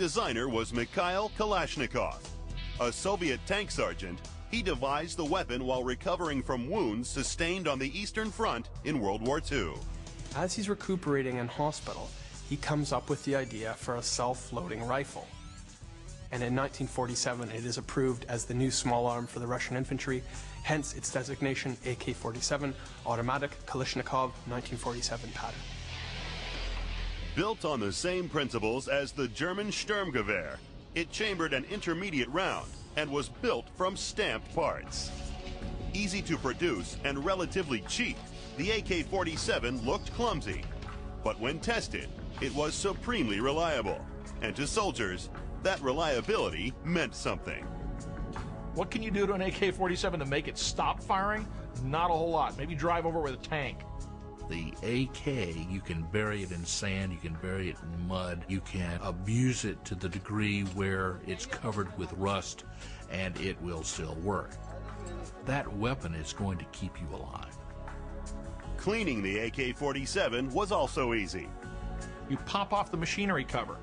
designer was Mikhail Kalashnikov. A Soviet tank sergeant, he devised the weapon while recovering from wounds sustained on the Eastern Front in World War II. As he's recuperating in hospital, he comes up with the idea for a self-loading rifle. And in 1947, it is approved as the new small arm for the Russian infantry, hence its designation AK-47, Automatic Kalashnikov 1947 pattern. Built on the same principles as the German Sturmgewehr, it chambered an intermediate round and was built from stamped parts. Easy to produce and relatively cheap, the AK-47 looked clumsy, but when tested, it was supremely reliable. And to soldiers, that reliability meant something. What can you do to an AK-47 to make it stop firing? Not a whole lot. Maybe drive over with a tank. The AK, you can bury it in sand, you can bury it in mud, you can abuse it to the degree where it's covered with rust and it will still work. That weapon is going to keep you alive. Cleaning the AK-47 was also easy. You pop off the machinery cover.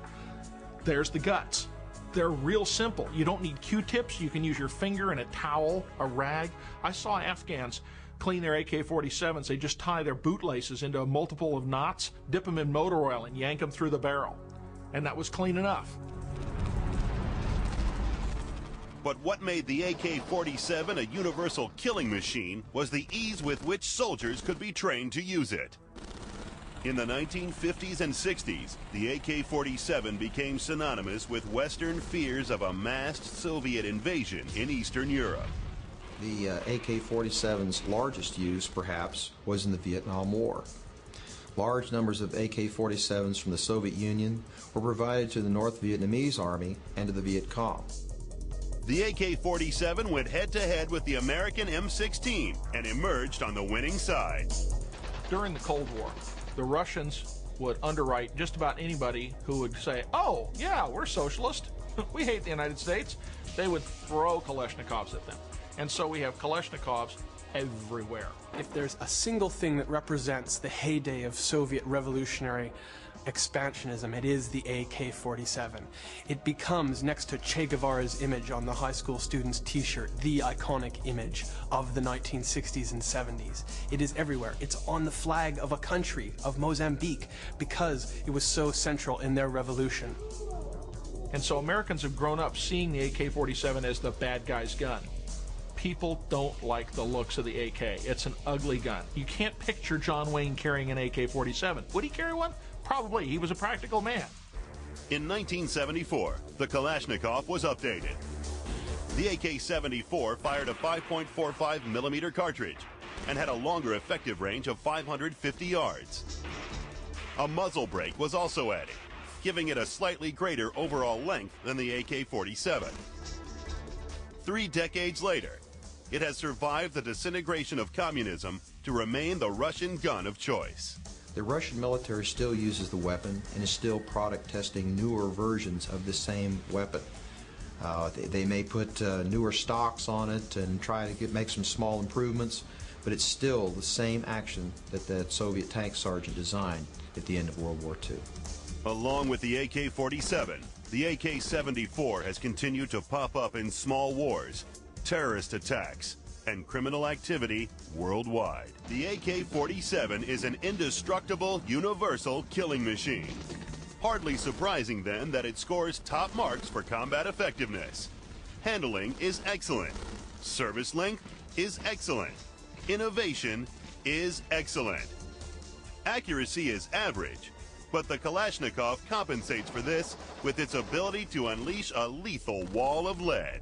There's the guts. They're real simple. You don't need Q-tips. You can use your finger and a towel, a rag. I saw Afghans clean their AK-47s. They just tie their bootlaces into a multiple of knots, dip them in motor oil, and yank them through the barrel. And that was clean enough. But what made the AK-47 a universal killing machine was the ease with which soldiers could be trained to use it. In the 1950s and 60s, the AK-47 became synonymous with Western fears of a massed Soviet invasion in Eastern Europe. The AK-47's largest use, perhaps, was in the Vietnam War. Large numbers of AK-47s from the Soviet Union were provided to the North Vietnamese Army and to the Viet Cong. The AK-47 went head-to-head with the American M16 and emerged on the winning side. During the Cold War, the Russians would underwrite just about anybody who would say, oh, yeah, we're socialist. We hate the United States. They would throw Kalashnikovs at them. And so we have Kalashnikovs everywhere. If there's a single thing that represents the heyday of Soviet revolutionary expansionism, it is the AK-47. It becomes, next to Che Guevara's image on the high school student's t-shirt, the iconic image of the 1960s and 70s. It is everywhere. It's on the flag of a country, of Mozambique, because it was so central in their revolution. And so Americans have grown up seeing the AK-47 as the bad guy's gun. People don't like the looks of the AK. It's an ugly gun. You can't picture John Wayne carrying an AK-47. Would he carry one? Probably. He was a practical man. In 1974, the Kalashnikov was updated. The AK-74 fired a 5.45 millimeter cartridge and had a longer effective range of 550 yards. A muzzle brake was also added, giving it a slightly greater overall length than the AK-47. 3 decades later, it has survived the disintegration of communism to remain the Russian gun of choice. The Russian military still uses the weapon and is still product testing newer versions of the same weapon. They may put newer stocks on it and try to make some small improvements, but it's still the same action that that Soviet tank sergeant designed at the end of World War II. Along with the AK-47, the AK-74 has continued to pop up in small wars, terrorist attacks, and criminal activity worldwide. The AK-47 is an indestructible, universal killing machine. Hardly surprising, then, that it scores top marks for combat effectiveness. Handling is excellent. Service length is excellent. Innovation is excellent. Accuracy is average, but the Kalashnikov compensates for this with its ability to unleash a lethal wall of lead.